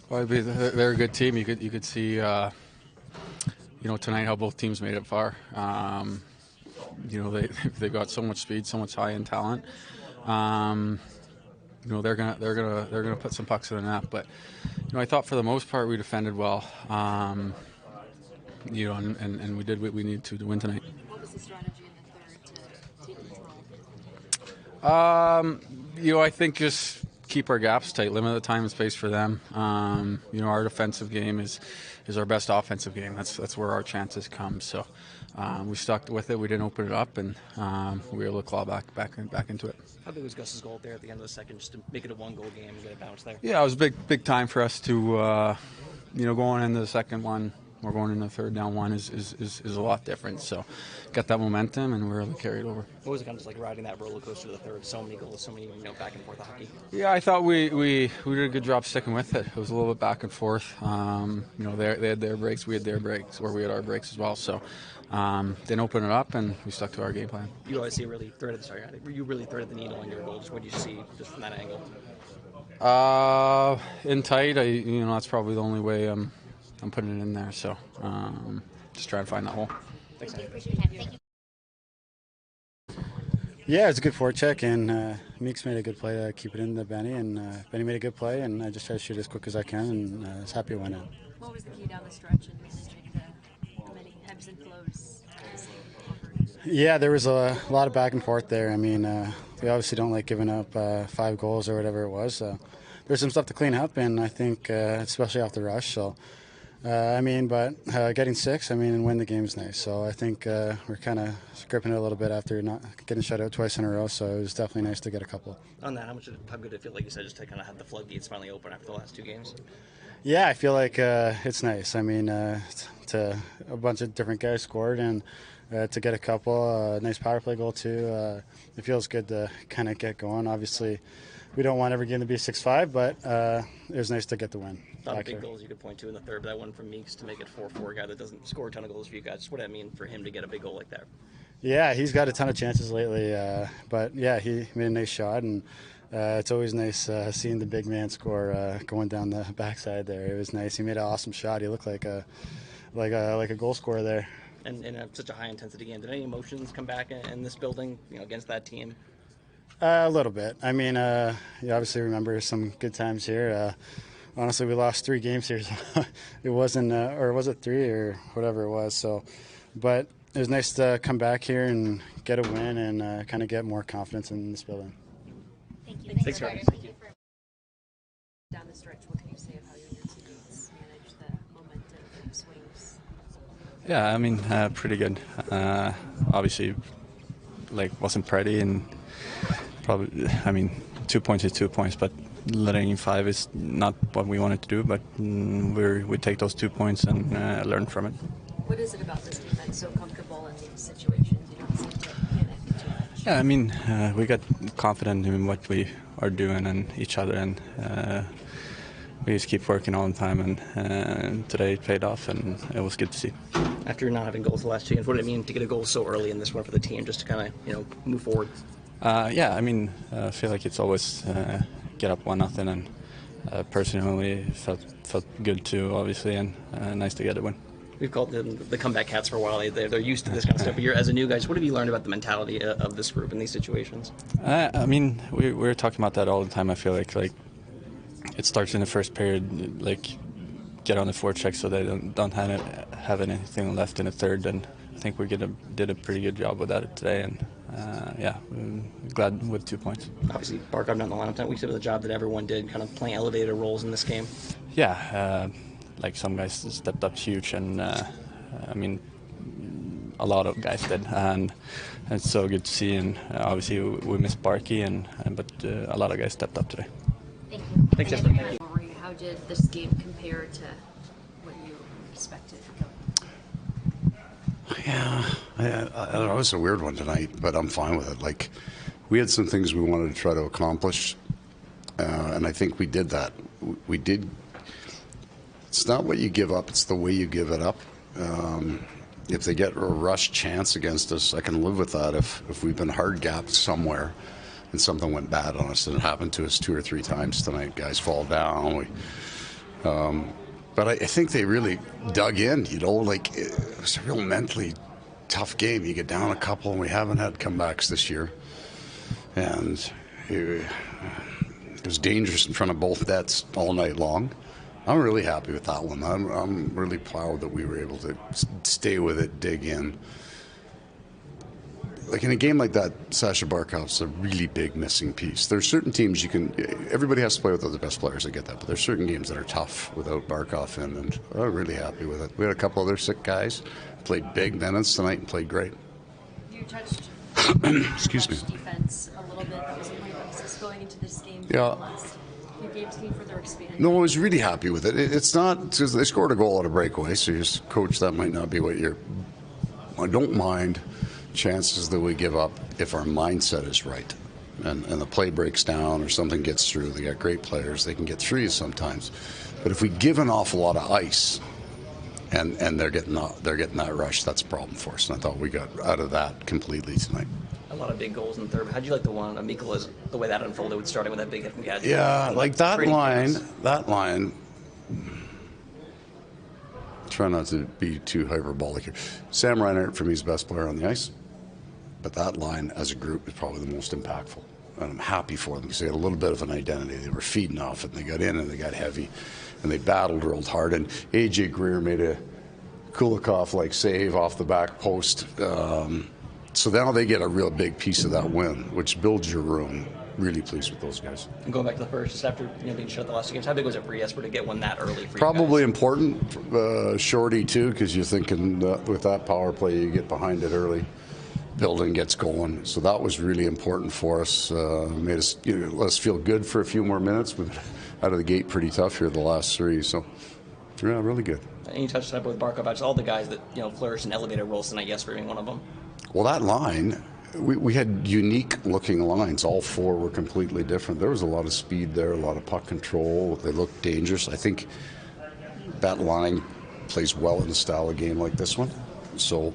Well, they're a good team. You could see, tonight how both teams made it far. They got so much speed, so much high-end talent. They're gonna put some pucks in the net, but I thought for the most part we defended well. And we did what we needed to win tonight. What was the strategy in the third to take control? I think just keep our gaps tight, limit the time and space for them. Our defensive game is our best offensive game. That's where our chances come. So we stuck with it. We didn't open it up, and we were able to claw back into it. How big was Gus's goal there at the end of the second, just to make it a one-goal game and get a bounce there? Yeah, it was big time for us to, going into the second one. We're going into the third down one is a lot different. So got that momentum, and we're able to carry it over. What was it kind of just like riding that roller coaster to the third? So many goals, so many back and forth hockey. Yeah, I thought we did a good job sticking with it. It was a little bit back and forth. They had their breaks, we had their breaks, or we had our breaks as well. So didn't open it up, and we stuck to our game plan. You obviously really threaded the needle on your goal. Just what did you see just from that angle? In tight, that's probably the only way I'm putting it in there. So just try to find that hole. Thanks. Yeah, it's a good forecheck, and Meeks made a good play to keep it in the Benny, and Benny made a good play, and I just tried to shoot as quick as I can, and I was happy it went in. What was the key down the stretch and managing the many ebbs and flows? Yeah, there was a lot of back and forth there. I mean, we obviously don't like giving up 5 goals or whatever it was. So there's some stuff to clean up, and I think especially off the rush. So getting 6, and win the game is nice. So I think we're kind of gripping it a little bit after not getting shut out twice in a row. So it was definitely nice to get a couple. On that, how good did it feel, like you said, just to kind of have the floodgates finally open after the last 2 games? Yeah, I feel like it's nice. I mean, to a bunch of different guys scored, and to get a couple, nice power play goal too. It feels good to kind of get going. Obviously, we don't want every game to be 6-5, but it was nice to get the win. A lot of big goals you could point to in the third, but that one from Meeks to make it 4-4, a guy that doesn't score a ton of goals for you guys. What does that mean for him to get a big goal like that? Yeah, he's got a ton of chances lately, but yeah, he made a nice shot, and it's always nice seeing the big man score going down the backside there. It was nice. He made an awesome shot. He looked like a goal scorer there. And in such a high intensity game, did any emotions come back in this building, against that team? A little bit. I mean, you obviously remember some good times here. Honestly, we lost 3 games here, so it wasn't, or was it 3 or whatever it was. So, but it was nice to come back here and get a win and kind of get more confidence in this building. Thank you. Thanks, Thank you. Down the stretch, what can you say of how you and your teammates managed the momentum swings? Yeah, pretty good. Obviously, wasn't pretty, and probably, 2 points is 2 points, but letting in 5 is not what we wanted to do, but we take those 2 points and learn from it. What is it about this team that's so comfortable in these situations? You don't seem to panic too much. Yeah, we got confident in what we are doing and each other, and we just keep working all the time, and today it paid off, and it was good to see. After not having goals the last 2 games, what did it mean to get a goal so early in this one for the team, just to kind of move forward? I feel like it's always get up 1-0, and personally felt good too, obviously, and nice to get a win. We've called them the comeback cats for a while. They're used to this kind of stuff. But as a new guy, what have you learned about the mentality of this group in these situations? We're talking about that all the time. I feel like it starts in the first period, get on the forecheck so they don't have anything left in the third, and I think we did a pretty good job with that today, and I'm glad with 2 points. Obviously, Barkov not in the lineup tonight. We said the job that everyone did, kind of playing elevated roles in this game. Yeah, some guys stepped up huge, and a lot of guys did, and it's so good to see. And obviously, we missed Barkey, but a lot of guys stepped up today. Thank you. Thanks, Jesper. Thank you. How did this game compare to what you expected? Yeah, I don't know. It's a weird one tonight, but I'm fine with it. We had some things we wanted to try to accomplish, and I think we did that. We did. It's not what you give up; it's the way you give it up. If they get a rush chance against us, I can live with that. If we've been hard gapped somewhere and something went bad on us, and it happened to us 2 or 3 times tonight. Guys fall down. But I think they really dug in, you know, like it was a real mentally tough game. You get down a couple, and we haven't had comebacks this year. And it was dangerous in front of both nets all night long. I'm really happy with that one. I'm really proud that we were able to stay with it, dig in. Like in a game like that, Sasha Barkov's a really big missing piece. There's certain teams everybody has to play with the best players, I get that, but there's certain games that are tough without Barkov in, and I'm really happy with it. We had a couple other sick guys, played big minutes tonight and played great. You touched Excuse me. defense a little bit. That was a point of emphasis going into this game. Yeah. The last few games, can you further expand? No, I was really happy with it. It's not, because they scored a goal out of breakaway, so just coach, that might not be what I don't mind chances that we give up if our mindset is right, and the play breaks down or something gets through. They got great players; they can get through you sometimes. But if we give an awful lot of ice, and they're getting that rush, that's a problem for us. And I thought we got out of that completely tonight. A lot of big goals in the third. How'd you like the one on Mikola's, the way that unfolded with starting with that big hit from Gadget? Yeah, like that line. Try not to be too hyperbolic here. Sam Reinhart, for me, is the best player on the ice. But that line, as a group, is probably the most impactful. And I'm happy for them because they had a little bit of an identity. They were feeding off it, and they got in, and they got heavy. And they battled real hard. And A.J. Greer made a Kulikov-like save off the back post. So now they get a real big piece of that win, which builds your room. Really pleased with those guys. And going back to the first, just after being shut the last two games, how big was it for Jesper to get one that early for Probably you guys? important, shorty too, because you're thinking with that power play, you get behind it early. Building gets going, so that was really important for us. Made us, let us feel good for a few more minutes. We've been out of the gate pretty tough here the last three, so yeah, really good. And you touched on it with Barkov, just all the guys that flourished in elevated roles tonight. Jesper being one of them. Well, that line, we had unique-looking lines. All four were completely different. There was a lot of speed there, a lot of puck control. They looked dangerous. I think that line plays well in a style of game like this one. So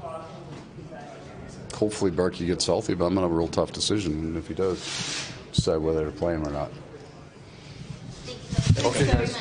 hopefully Barkey gets healthy, but I'm going to have a real tough decision if he does decide whether to play him or not. Thank you very much.